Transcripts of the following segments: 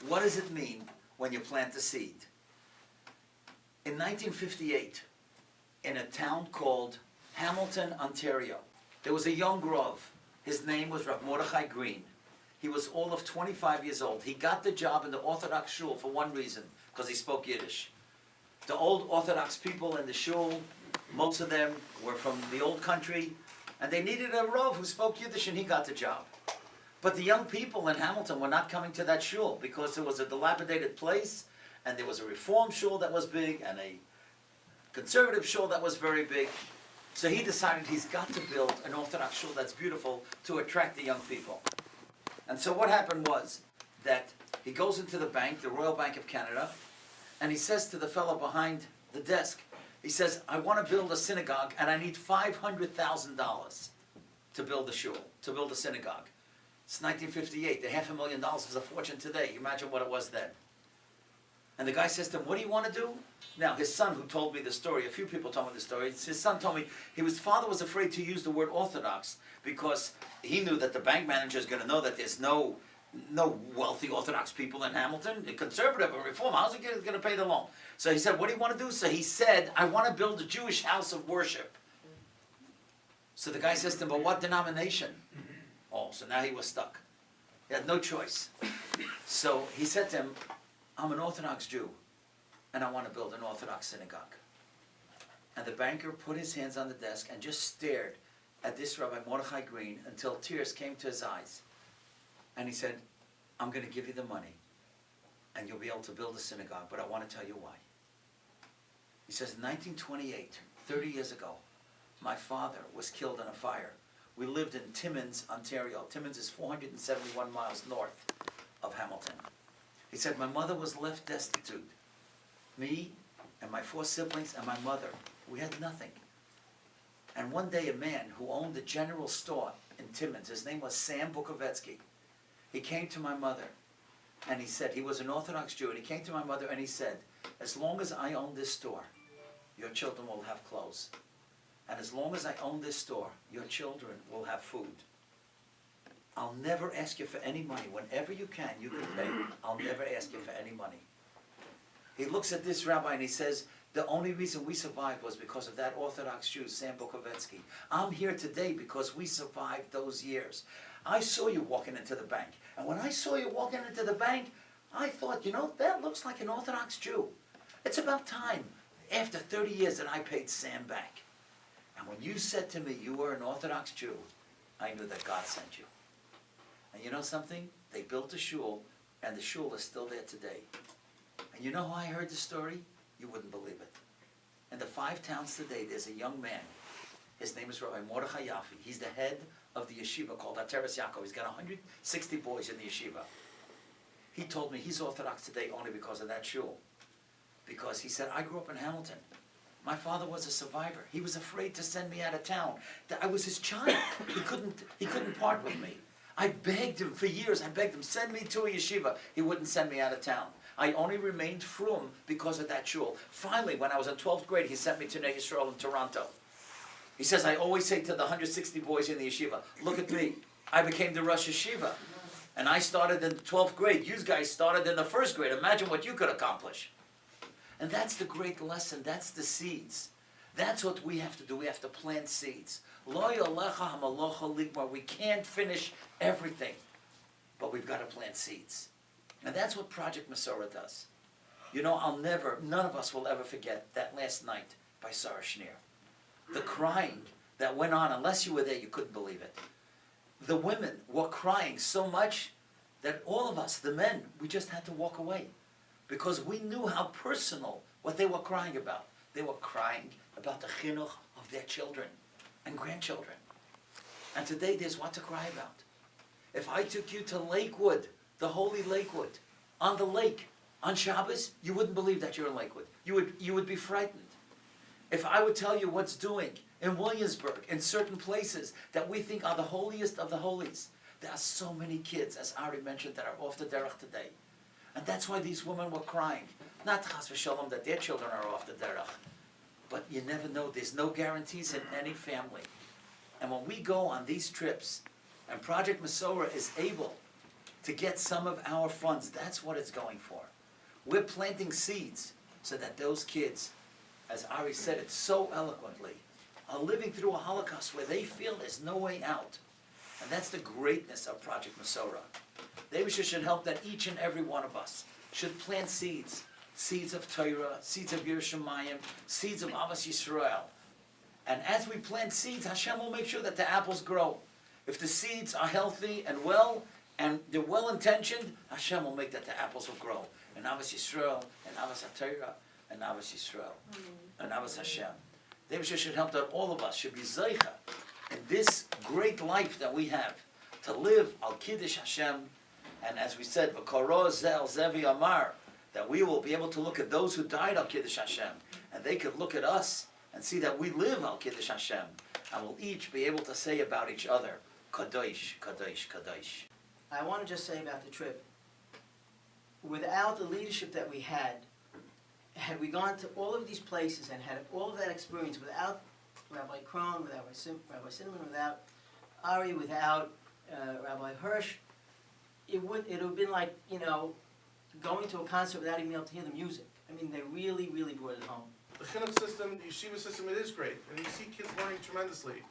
What does it mean when you plant a seed? In 1958, in a town called Hamilton, Ontario, there was a young Rav. His name was Rav Mordechai Green. He was all of 25 years old. He got the job in the Orthodox shul for one reason, because he spoke Yiddish. The old Orthodox people in the shul, most of them were from the old country, and they needed a Rav who spoke Yiddish, and he got the job. But the young people in Hamilton were not coming to that shul because it was a dilapidated place, and there was a Reform shul that was big, and a conservative shul that was very big. So he decided he's got to build an Orthodox shul that's beautiful to attract the young people. And so what happened was that he goes into the bank, the Royal Bank of Canada, and he says to the fellow behind the desk, he says, I want to build a synagogue and I need $500,000 to build a shul, to build a synagogue. It's 1958, the $500,000 is a fortune today. Imagine what it was then. And the guy says to him, what do you want to do? Now, his son, who told me the story, a few people told me the story, his son told me his father was afraid to use the word Orthodox because he knew that the bank manager is going to know that there's no wealthy Orthodox people in Hamilton, a conservative or reform. How's he going to pay the loan? So he said, what do you want to do? So he said, I want to build a Jewish house of worship. So the guy says to him, but what denomination? Oh, so now he was stuck. He had no choice. So he said to him, I'm an Orthodox Jew, and I want to build an Orthodox synagogue. And the banker put his hands on the desk and just stared at this Rabbi Mordechai Green until tears came to his eyes. And he said, I'm going to give you the money, and you'll be able to build a synagogue, but I want to tell you why. He says, in 1928, 30 years ago, my father was killed in a fire. We lived in Timmins, Ontario. Timmins is 471 miles north of Hamilton. He said, my mother was left destitute. Me and my 4 siblings and my mother, we had nothing. And one day a man who owned a general store in Timmins, his name was Sam Bukovetsky, he came to my mother and he said, he was an Orthodox Jew, and he came to my mother and he said, as long as I own this store, your children will have clothes. And as long as I own this store, your children will have food. I'll never ask you for any money. Whenever you can pay. I'll never ask you for any money. He looks at this rabbi and he says, the only reason we survived was because of that Orthodox Jew, Sam Bukovetsky. I'm here today because we survived those years. I saw you walking into the bank. And when I saw you walking into the bank, I thought, that looks like an Orthodox Jew. It's about time, after 30 years, that I paid Sam back. And when you said to me you were an Orthodox Jew, I knew that God sent you. And you know something? They built a shul, and the shul is still there today. And you know how I heard the story? You wouldn't believe it. In the 5 towns today, there's a young man. His name is Rabbi Mordechai Yafi. He's the head of the yeshiva called Ateres Yaakov. He's got 160 boys in the yeshiva. He told me he's Orthodox today only because of that shul. Because he said, I grew up in Hamilton. My father was a survivor. He was afraid to send me out of town. I was his child. He couldn't part with me. I begged him for years. I begged him, send me to a yeshiva. He wouldn't send me out of town. I only remained frum because of that shul. Finally, when I was in 12th grade, he sent me to Nei Yisrael in Toronto. He says, I always say to the 160 boys in the yeshiva, look at me. I became the Rosh Yeshiva. And I started in 12th grade. You guys started in the 1st grade. Imagine what you could accomplish. And that's the great lesson. That's the seeds. That's what we have to do. We have to plant seeds. Lo yolecha hamalocha ligmar. We can't finish everything, but we've got to plant seeds. And that's what Project Mesorah does. None of us will ever forget that last night by Sarah Schneer. The crying that went on, unless you were there, you couldn't believe it. The women were crying so much that all of us, the men, we just had to walk away. Because we knew how personal what they were crying about. They were crying about the chinuch of their children and grandchildren. And today there's what to cry about. If I took you to Lakewood, the holy Lakewood, on the lake, on Shabbos, you wouldn't believe that you're in Lakewood. You would be frightened. If I would tell you what's doing in Williamsburg, in certain places that we think are the holiest of the holies, there are so many kids, as Ari mentioned, that are off the derech today. And that's why these women were crying. Not chas v'shalom that their children are off the derech. But you never know. There's no guarantees in any family. And when we go on these trips, and Project Mesorah is able to get some of our funds. That's what it's going for. We're planting seeds so that those kids, as Ari said it so eloquently, are living through a Holocaust where they feel there's no way out. And that's the greatness of Project Mesorah. The Eibusher should help that each and every one of us should plant seeds. Seeds of Torah, seeds of Yerushalayim, seeds of Avos Yisrael. And as we plant seeds, Hashem will make sure that the apples grow. If the seeds are healthy and well, and they're well-intentioned, Hashem will make that the apples will grow. And Avos Yisrael, and Avos HaTorah, and Avos Yisrael, and Avos Hashem. The Eibusher should help that all of us should be Zeicha in this great life that we have, to live Al Kiddush Hashem, and as we said, V'koro Zel Zevi Amar, that we will be able to look at those who died Al Kiddush Hashem, and they could look at us and see that we live Al Kiddush Hashem, and we'll each be able to say about each other, Kadosh, Kadosh, Kadosh. I want to just say about the trip, without the leadership that we had we gone to all of these places and had all of that experience, without Rabbi Krohn, without Rabbi Cinnamon, without Ari, without Rabbi Hirsch, it would have been like, you know, going to a concert without even being able to hear the music. I mean, they really, really brought it home. The chinuch system, the yeshiva system, it is great, and you see kids learning tremendously.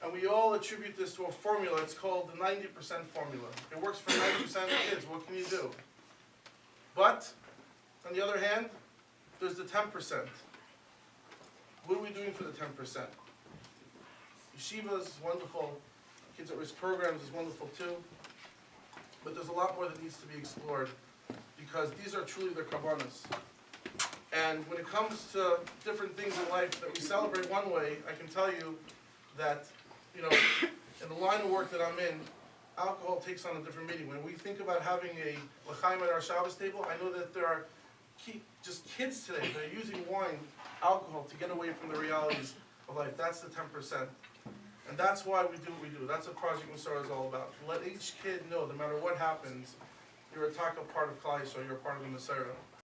And we all attribute this to a formula. It's called the 90% formula. It works for 90% of the kids. What can you do? But, on the other hand, there's the 10%. What are we doing for the 10%? Yeshiva is wonderful. Kids at Risk programs is wonderful too. But there's a lot more that needs to be explored, because these are truly their kavanas. And when it comes to different things in life that we celebrate one way, I can tell you that, you know, in the line of work that I'm in, alcohol takes on a different meaning. When we think about having a l'chaim at our Shabbos table, I know that there are just kids today that are using wine, alcohol, to get away from the realities of life. That's the 10%. And that's why we do what we do. That's what Project Mesorah is all about. Let each kid know, no matter what happens, you're a taka part of Klal Yisrael, you're a part of the Mesorah.